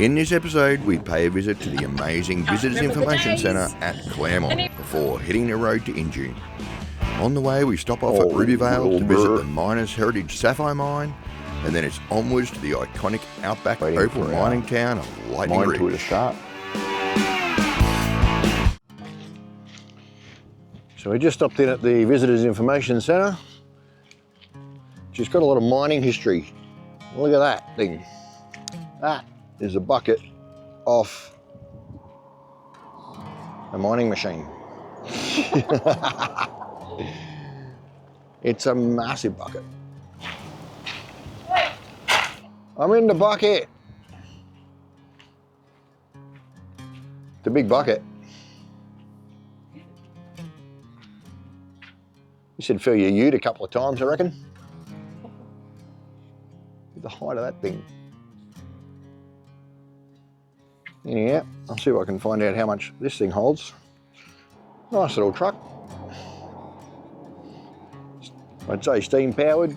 In this episode, we pay a visit to the amazing Visitors Information Centre at Clermont before hitting the road to Injune. On the way, we stop off at Rubyvale to visit the Miners' Heritage Saphire mine, and then it's onwards to the iconic outback opal mining town of Lightning Ridge. So we just stopped in at the Visitors Information Centre. She's got a lot of mining history. Look at that thing. That is a bucket off a mining machine. It's a massive bucket. I'm in the bucket. The big bucket. You should fill your ute a couple of times, I reckon. The height of that thing. Yeah, I'll see if I can find out how much this thing holds. Nice little truck. I'd say steam powered.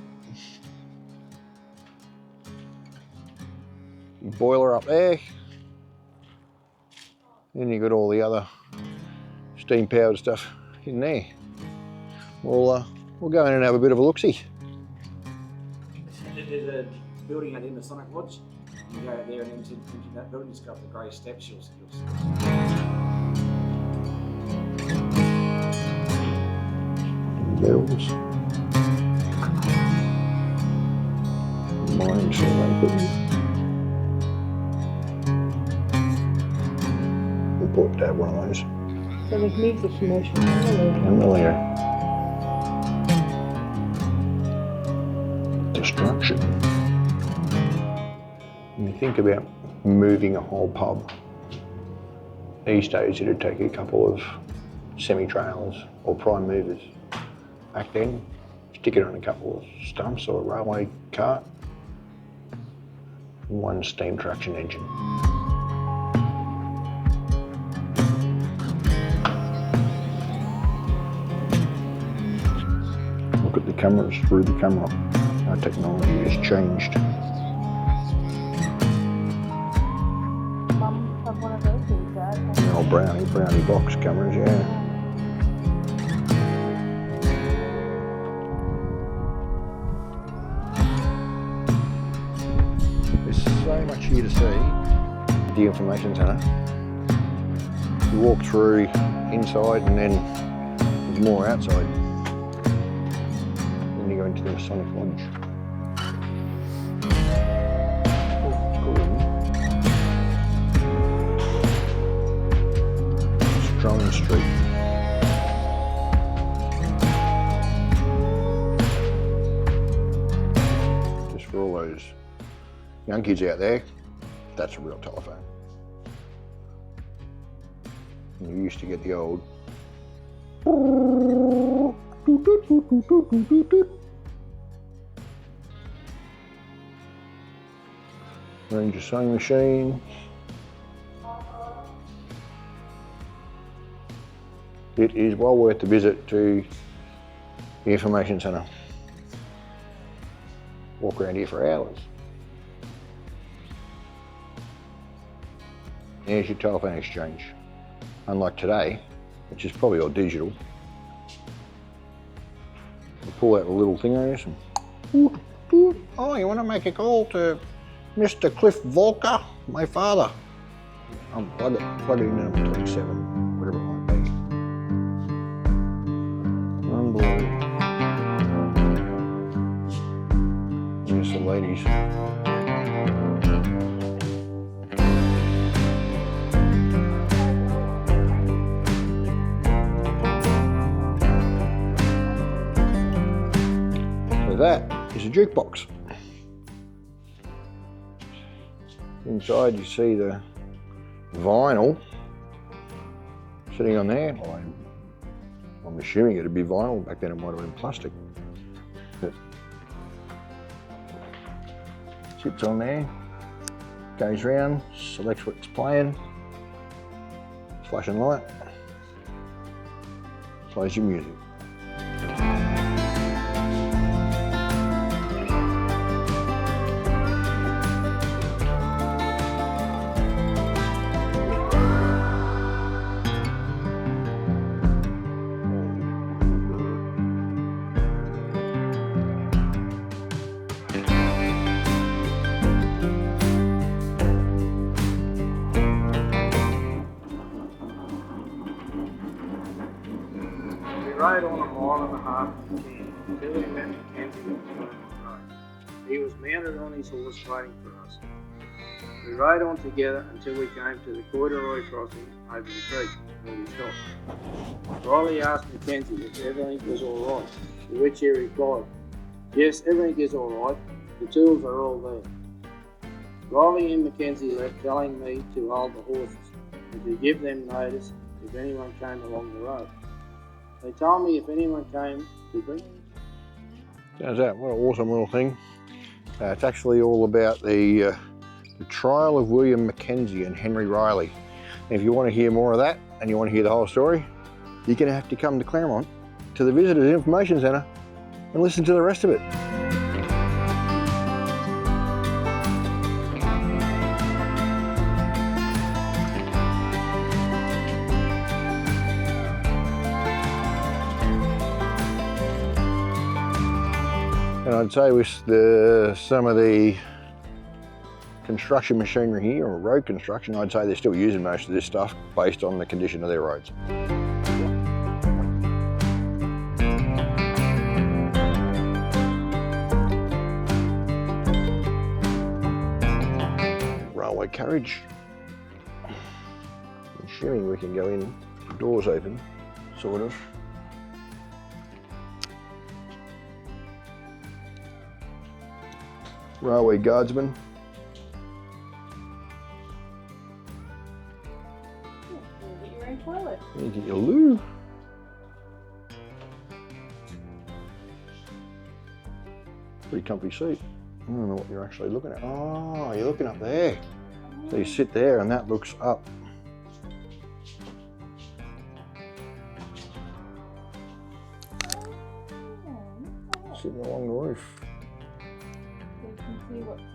Boiler up there. Then you've got all the other steam powered stuff in there. We'll go in and have a bit of a look-see. There's a building out in the Sonic Lodge. You go out there and into that building, just go up the grey steps, you'll see. Metals. Mining survey equipment. Important to have one of those. So they've moved the commercial earlier. Destruction. When you think about moving a whole pub, these days it'd take a couple of semi-trailers or prime movers. Back then, stick it on a couple of stumps or a railway cart, and one steam traction engine. Look at the cameras through the camera. Our technology has changed. Mum have one of those things, Dad. The old brownie box cameras, yeah. There's so much here to see. The information centre. You walk through inside and then there's more outside. Then you go into the Masonic Lodge. Drone Street. Just for all those young kids out there, that's a real telephone. And you used to get the old Ranger sewing machine. It is well worth the visit to the Information Centre. Walk around here for hours. There's your telephone exchange. Unlike today, which is probably all digital. You pull out the little thing on this and oh, you want to make a call to Mr. Cliff Volker, my father. Plug it in at 27, whatever it might be. Unbelievable. Here's the ladies. So that is a jukebox. Inside you see the vinyl sitting on there. I'm assuming it'd be vinyl. Back then it might have been plastic. But sits on there, goes round, selects what it's playing, flashing light, plays your music. rode on 1.5 miles from camp until we met Mackenzie on the Clermont Road. He was mounted on his horse waiting for us. We rode on together until we came to the corduroy crossing over the creek, where we stopped. Riley asked Mackenzie if everything was all right, to which he replied, "Yes, everything is all right. The tools are all there." Riley and Mackenzie left, telling me to hold the horses and to give them notice if anyone came along the road. They told me if anyone came to bring them. How's that? What an awesome little thing. It's actually all about the trial of William Mackenzie and Henry Riley. And if you want to hear more of that and you want to hear the whole story, you're going to have to come to Clermont to the Visitors Information Centre and listen to the rest of it. And I'd say with some of the construction machinery here, or road construction, I'd say they're still using most of this stuff based on the condition of their roads. Railway carriage. I'm assuming we can go in, doors open, sort of. Railway guardsman. Get your own toilet. You get your loo. Pretty comfy seat. I don't know what you're actually looking at. Oh, you're looking up there. So you sit there and that looks up. Sitting along the roof.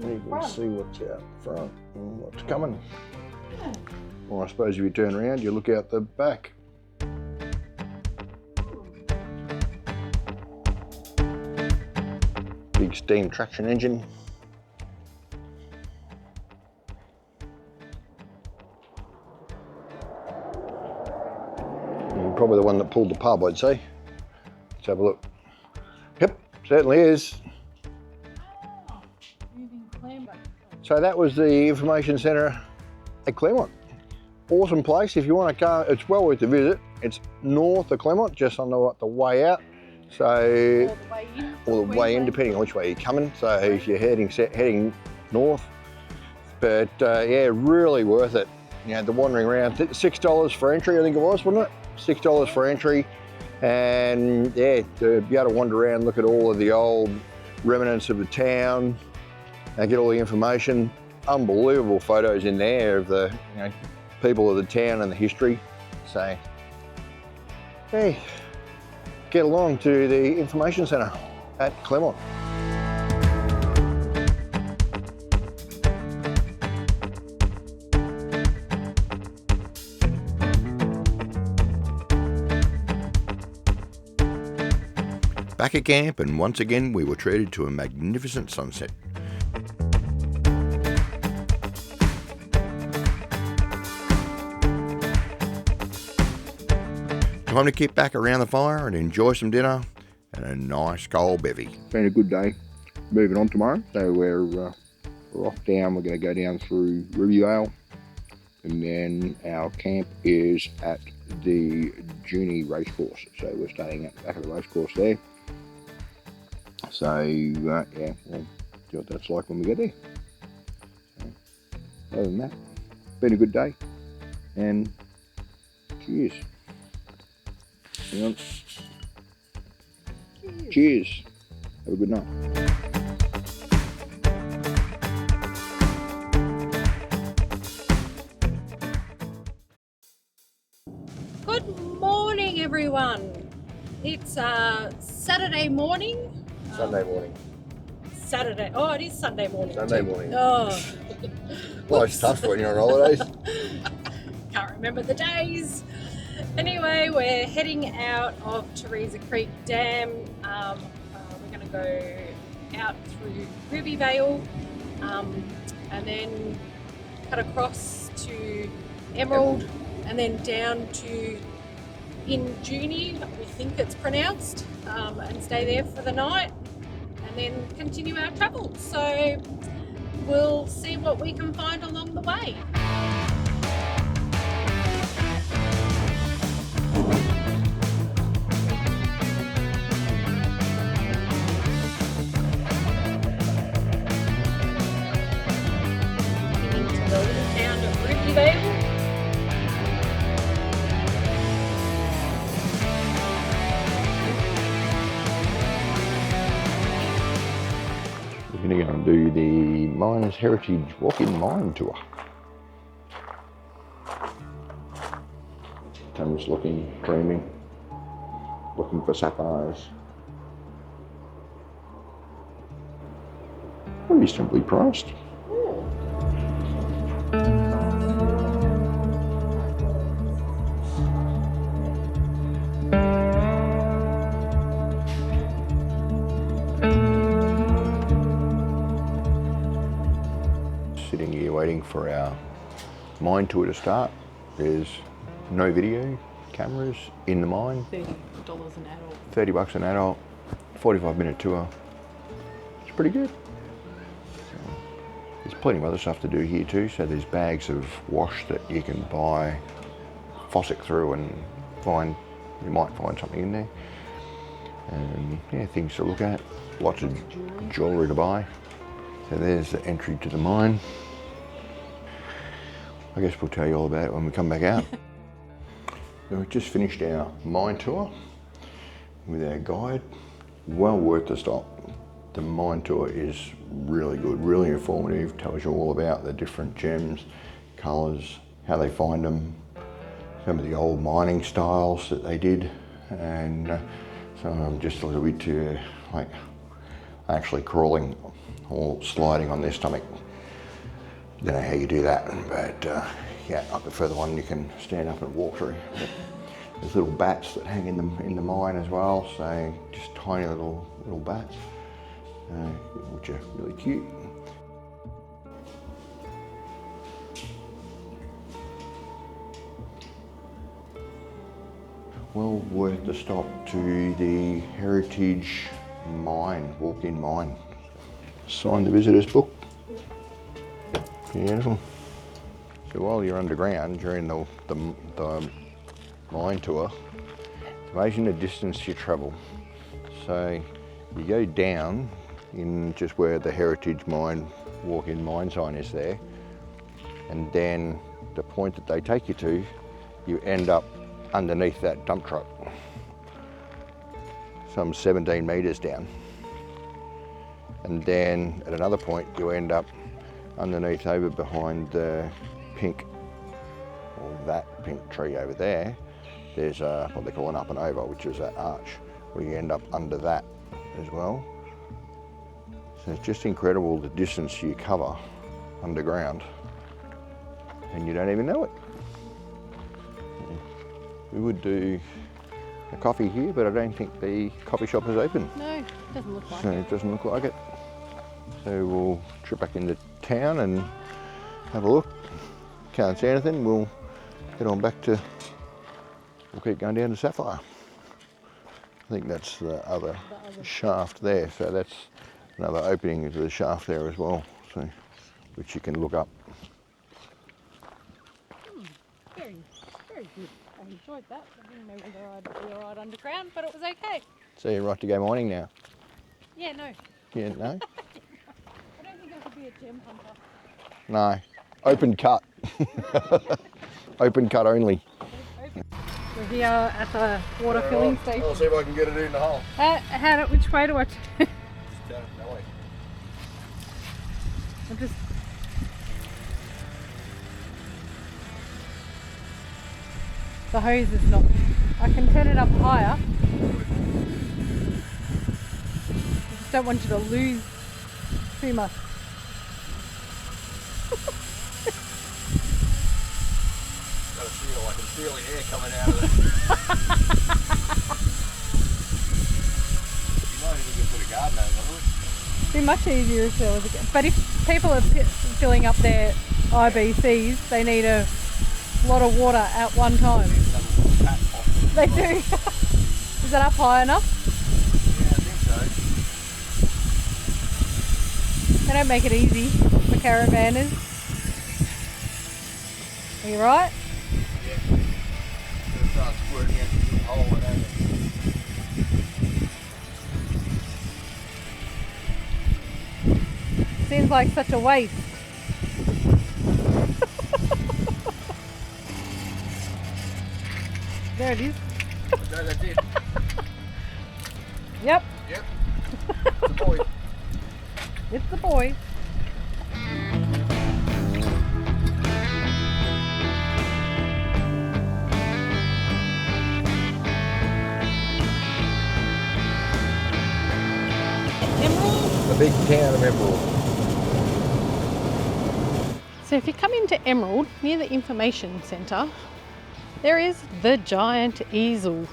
You can see what's out front and what's coming. Yeah. Or I suppose if you turn around, you look out the back. Big steam traction engine. And probably the one that pulled the pub, I'd say. Let's have a look. Yep, certainly is. So that was the information centre at Clermont. Awesome place if you want to come. It's well worth a visit. It's north of Clermont, just on the way out. So or the way in, depending on which way you're coming. So if you're heading north, but yeah, really worth it. You know, the wandering around. $6 for entry, I think it was, wasn't it? $6 for entry, and yeah, to be able to wander around, look at all of the old remnants of the town. And get all the information. Unbelievable photos in there of the people of the town and the history. So, hey, get along to the information centre at Clermont. Back at camp, and once again we were treated to a magnificent sunset. Time to get back around the fire and enjoy some dinner and a nice cold bevy. Been a good day. Moving on tomorrow, so we're off down. We're going to go down through Rubyvale, and then our camp is at the Injune racecourse. So we're staying at the back of the racecourse there. So yeah, we'll see what that's like when we get there. So, other than that, been a good day, and cheers. Hang on. Cheers. Have a good night. Good morning, everyone. It's Saturday morning. Sunday morning. Saturday. Oh, it is Sunday morning. Sunday morning. Oh. Well, it's tough when you're on holidays. Can't remember the days. Anyway, we're heading out of Teresa Creek Dam. We're going to go out through Rubyvale and then cut across to Emerald and then down to Injune, we think it's pronounced, and stay there for the night and then continue our travel. So we'll see what we can find along the way. Heading to the little town of Rubyvale. We're going to go and do the Miners Heritage Walk-in Mine Tour. Tom's looking, dreaming, looking for sapphires. Reasonably priced. Sitting here waiting for our mine tour to start. There's no video cameras in the mine. $30 an adult. $30 an adult, 45-minute tour. It's pretty good. So, there's plenty of other stuff to do here too. So there's bags of wash that you can buy, fossick through and you might find something in there. And yeah, things to look at. Lots of jewellery to buy. So there's the entry to the mine. I guess we'll tell you all about it when we come back out. So we've just finished our mine tour with our guide. Well worth the stop. The mine tour is really good, really informative, tells you all about the different gems, colours, how they find them, some of the old mining styles that they did, and so I'm just a little bit like actually crawling or sliding on their stomach. Don't know how you do that, but yeah, I prefer the one you can stand up and walk through. But there's little bats that hang in the mine as well, so just tiny little bats, which are really cute. Well worth the stop to the Heritage Mine, walk-in mine. Sign the visitor's book. Beautiful. So while you're underground during the mine tour, it's amazing the distance you travel. So you go down in just where the Heritage Mine walk-in mine sign is there, and then the point that they take you to, you end up underneath that dump truck, some 17 metres down. And then at another point you end up underneath over behind the pink, or that pink tree over there. There's what they call an up and over, which is that arch, where you end up under that as well. So it's just incredible the distance you cover underground and you don't even know it. We would do a coffee here, but I don't think the coffee shop is open. No, it doesn't look like So it. it doesn't look like it. So we'll trip back into town and have a look. Can't see anything, we'll head on back to, we'll keep going down to Saphire. I think that's the other shaft there, so that's another opening into the shaft there as well, so which you can look up. Very, very good. I enjoyed that. I didn't know whether I'd be alright underground, but it was okay. So you're right to go mining now? Yeah, no. Yeah, no? I don't think I could be a gem hunter. No. Open cut. Open cut only. We're here at the water filling station. I'll see if I can get it in the hole. Which way do I turn? That way. I'm just... The hose is not... I can turn it up higher. I just don't want you to lose too much. I can feel the air coming out of it. You might even put a garden over it. It'd be much easier if there was a... But if people are filling up their IBCs, they need a lot of water at one time. They do. Is that up high enough? Yeah, I think so. They don't make it easy for caravanners. Are you right? Yeah. Gonna start squirting out the little hole, I don't know. Seems like such a waste. There it is. No, that's it. Yep, Yep. It's a boy. it's the boy. Emerald. The big town of Emerald. So if you come into Emerald, near the information centre, there is the giant easel.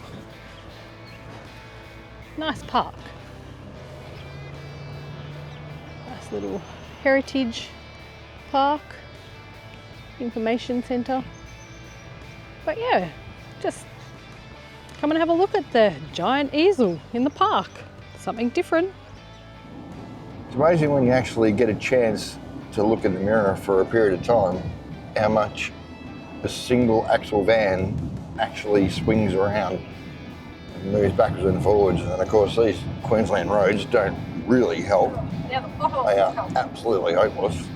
Nice park. Nice little heritage park, information centre. But yeah, just come and have a look at the giant easel in the park. Something different. It's amazing when you actually get a chance to look in the mirror for a period of time, how much a single axle van actually swings around and moves backwards and forwards. And of course these Queensland roads don't really help. Yeah, the potholes They are help. absolutely hopeless.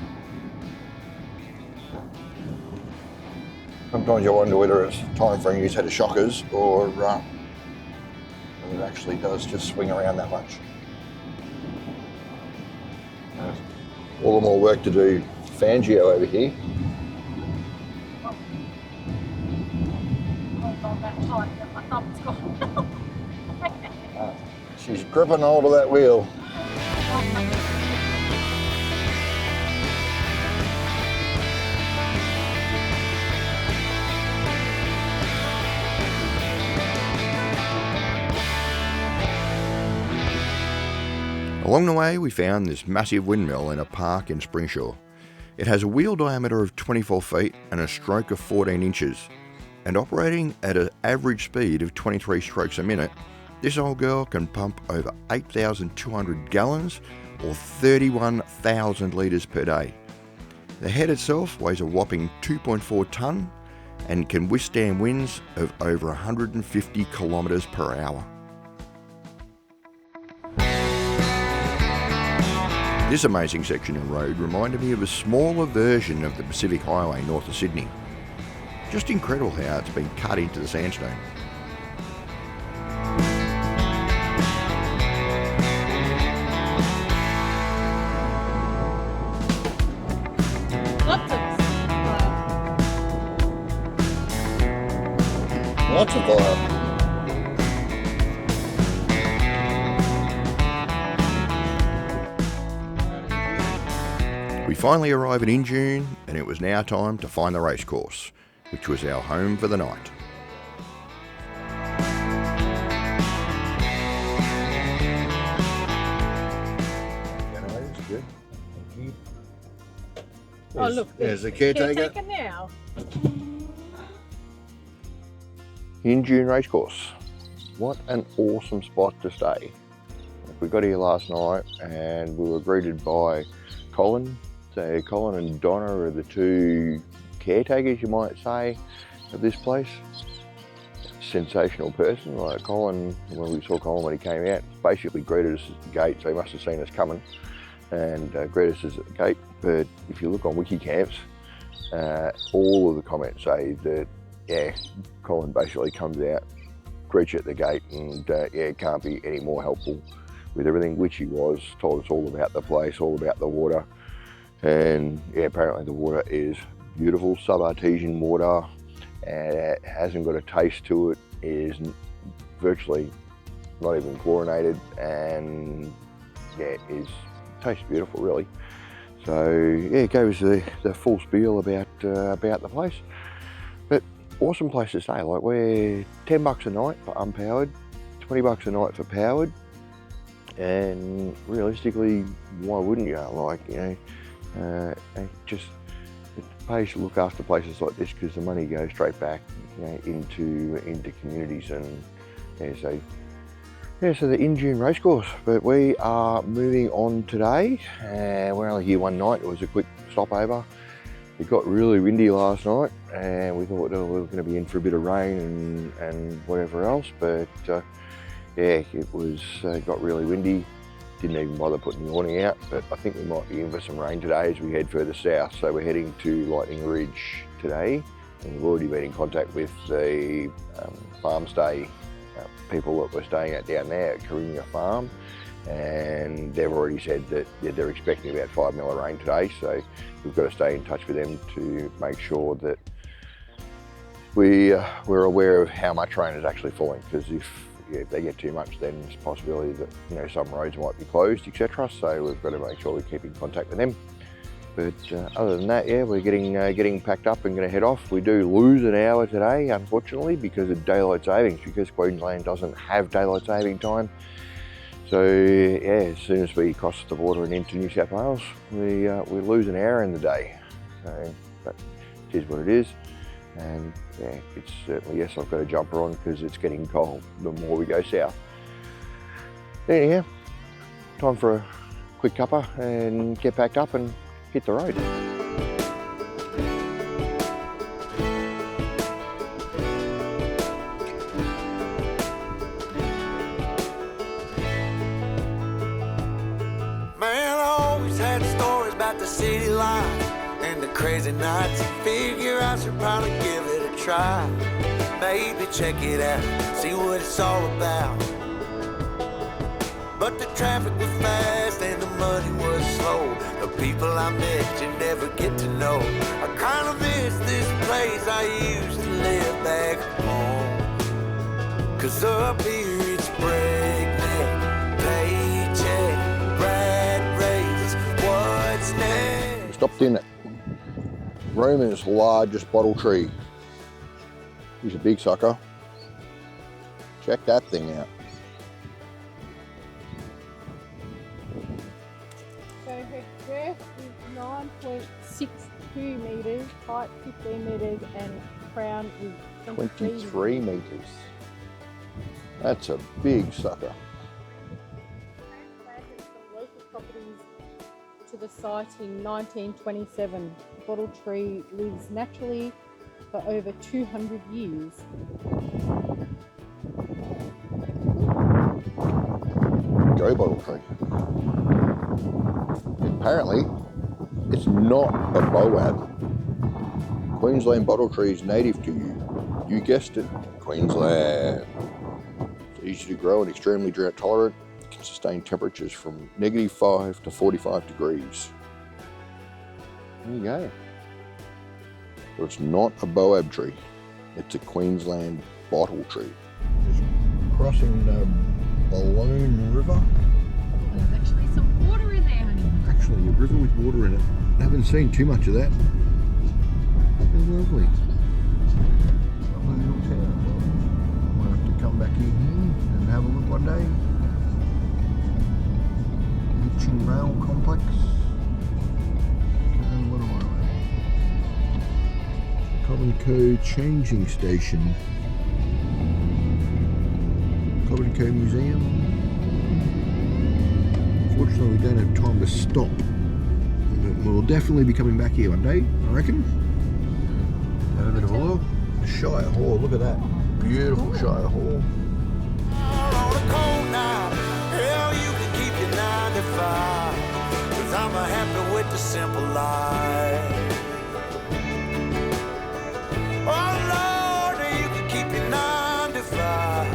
Sometimes you wonder whether it's time for a new set of shockers or whether it actually does just swing around that much. All the more work to do Fangio over here. Hold on that tight, my thumb's gone. She's gripping hold of that wheel. Along the way, we found this massive windmill in a park in Springsure. It has a wheel diameter of 24 feet and a stroke of 14 inches. And operating at an average speed of 23 strokes a minute, this old girl can pump over 8,200 gallons or 31,000 litres per day. The head itself weighs a whopping 2.4 tonne and can withstand winds of over 150 kilometres per hour. This amazing section of road reminded me of a smaller version of the Pacific Highway north of Sydney. Just incredible how it's been cut into the sandstone. Lots of fire. We finally arrived at Injune, and it was now time to find the racecourse, which was our home for the night. That's good. Thank you. Oh look, There's the caretaker. now. Injune Racecourse. What an awesome spot to stay. We got here last night and we were greeted by Colin. So Colin and Donna are the two caretakers, you might say, of this place. Sensational person. Like Colin, when we saw Colin when he came out, basically greeted us at the gate, so he must have seen us coming and greeted us at the gate. But if you look on Wikicamps, all of the comments say that, yeah, Colin basically comes out, greets you at the gate, and yeah, can't be any more helpful with everything, which he was. Told us all about the place, all about the water, and yeah, apparently the water is beautiful, sub-artesian water, and it hasn't got a taste to it, is virtually not even chlorinated, and yeah, tastes beautiful really. So yeah, it gave us the full spiel about the place. But awesome place to stay. Like, we're $10 a night for unpowered, $20 a night for powered, and realistically, why wouldn't you? Like, you know, it pays to look after places like this because the money goes straight back. into communities. And so the Injune racecourse. But we are moving on today. We're only here one night. It was a quick stopover. It got really windy last night, and we thought we were going to be in for a bit of rain and whatever else. But yeah, it was got really windy. Didn't even bother putting the awning out, but I think we might be in for some rain today as we head further south. So we're heading to Lightning Ridge today, and we've already been in contact with the farm stay people that were staying at down there at Kinia Farm, and they've already said that they're expecting about 5 mil of rain today. So we've got to stay in touch with them to make sure that we're aware of how much rain is actually falling, because if they get too much, then there's a possibility that some roads might be closed, etc. So we've got to make sure we keep in contact with them. But other than that, yeah, we're getting packed up and going to head off. We do lose an hour today, unfortunately, because of daylight savings, because Queensland doesn't have daylight saving time. So yeah, as soon as we cross the border and into New South Wales, we lose an hour in the day. So, but it is what it is. And yeah, it's certainly, yes, I've got a jumper on because it's getting cold the more we go south. Anyhow, time for a quick cuppa and get packed up and hit the road. Man, I always had stories about the city life and the crazy nights. Figure I should probably give it a try. Maybe check it out, see what it's all about. But the traffic was fast and the money was slow. The people I met you never get to know. I kinda miss this place I used to live back home. Cause up here it's breakneck, paycheck, rat race, what's next? We stopped in at Roman's largest bottle tree. He's a big sucker. Check that thing out. So her girth is 9.62 metres, height 15 metres, and crown is 23 metres. That's a big sucker. Planted some local properties to the site in 1927. The bottle tree lives naturally for over 200 years. Go bottle tree. Apparently, it's not a boab. Queensland bottle tree is native to you. You guessed it, Queensland. It's easy to grow and extremely drought tolerant. It can sustain temperatures from -5 to 45 degrees. There you go. So it's not a boab tree. It's a Queensland bottle tree. Just crossing the Balloon River. There's actually some water in there, honey. Actually, a river with water in it. I haven't seen too much of that. It's lovely. Lovely little town. Might have to come back in here and have a look one day. Hitching Rail Complex. What am I? Common Code Changing Station. Common Code Museum. Fortunately, we don't have time to stop, but we'll definitely be coming back here one day, I reckon. Have a bit of a look. Shire Hall, look at that. Beautiful Shire Hall. On a cold night, hell, you can keep your 9 to 5. Cause I'm happy with the simple life. Oh Lord, you can keep your 9 to 5.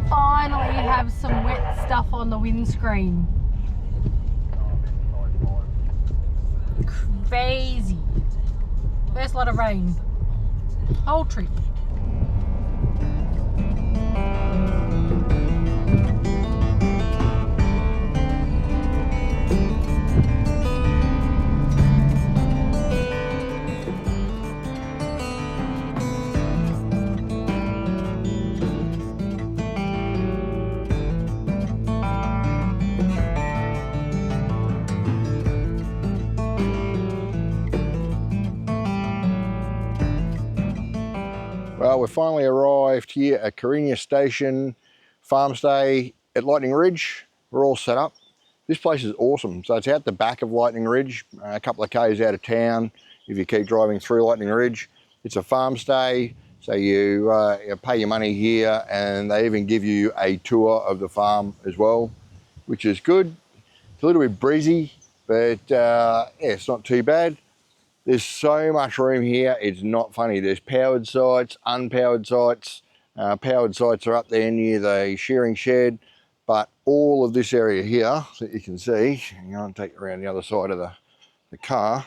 Finally have some wet stuff on the windscreen. Crazy. First lot of rain. Whole trip. we've finally arrived here at Kinia Station, farm stay at Lightning Ridge. We're all set up. This place is awesome. So it's out the back of Lightning Ridge, a couple of k's out of town if you keep driving through Lightning Ridge. It's a farm stay, so you pay your money here, and they even give you a tour of the farm as well, which is good. It's a little bit breezy, but yeah, it's not too bad. There's so much room here, it's not funny. There's powered sites, unpowered sites. Powered sites are up there near the shearing shed, but all of this area here that you can see, I'm going to take it around the other side of the car.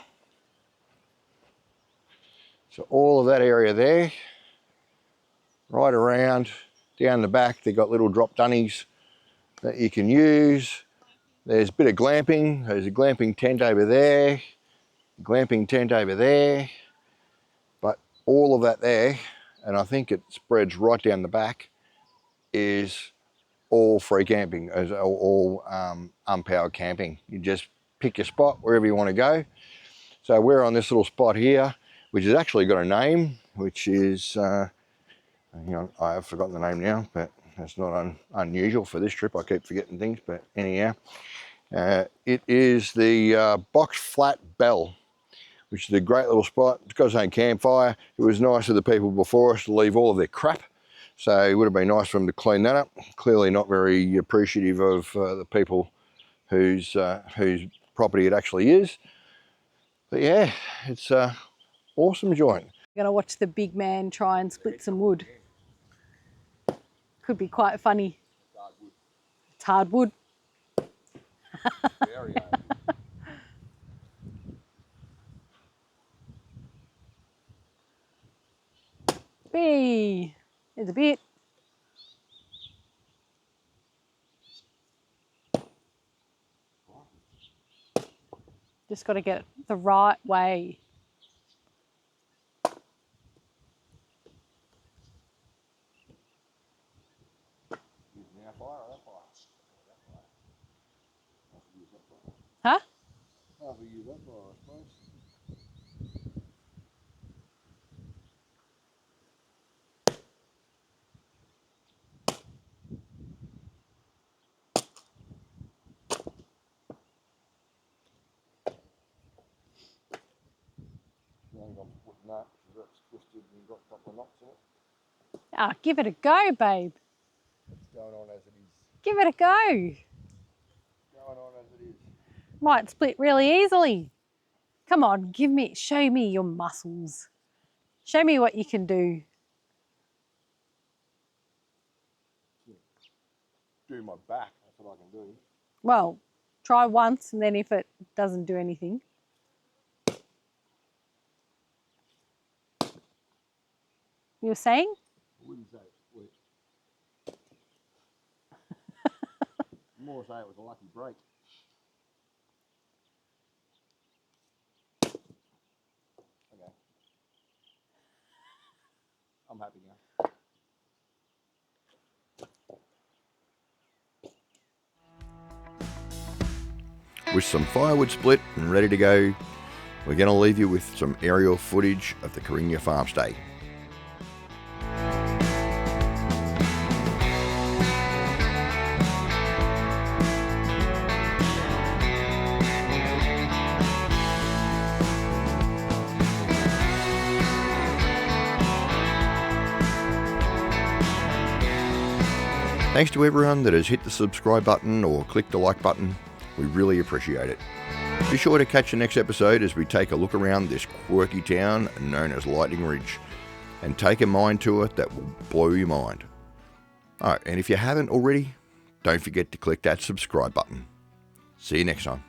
So all of that area there, right around, down the back, they've got little drop dunnies that you can use. There's a bit of glamping. There's a glamping tent over there, glamping tent over there, but all of that there, and I think it spreads right down the back, is all free camping, all unpowered camping. You just pick your spot wherever you want to go. So we're on this little spot here, which has actually got a name, which is, hang on, I have forgotten the name now, but that's not unusual for this trip. I keep forgetting things, but anyhow. It is the Box Flat Bell, which is a great little spot. It's got its own campfire. It was nice of the people before us to leave all of their crap, so it would have been nice for them to clean that up. Clearly not very appreciative of the people whose property it actually is. But yeah, it's an awesome joint. We're going to watch the big man try and split some wood. Could be quite funny. It's hard wood. Hey, there's a bit. Just got to get it the right way. Huh? Ah, give it a go, babe. It's going on as it is. Give it a go. Going on as it is. Might split really easily. Come on, show me your muscles. Show me what you can do. Do my back, that's what I can do. Well, try once, and then if it doesn't do anything. You were saying? I wouldn't say it split. More say it was a lucky break. Okay. I'm happy now. With some firewood split and ready to go, we're going to leave you with some aerial footage of the Kinia farm stay. Thanks to everyone that has hit the subscribe button or clicked the like button. We really appreciate it. Be sure to catch the next episode as we take a look around this quirky town known as Lightning Ridge and take a mine tour that will blow your mind. Alright, and if you haven't already, don't forget to click that subscribe button. See you next time.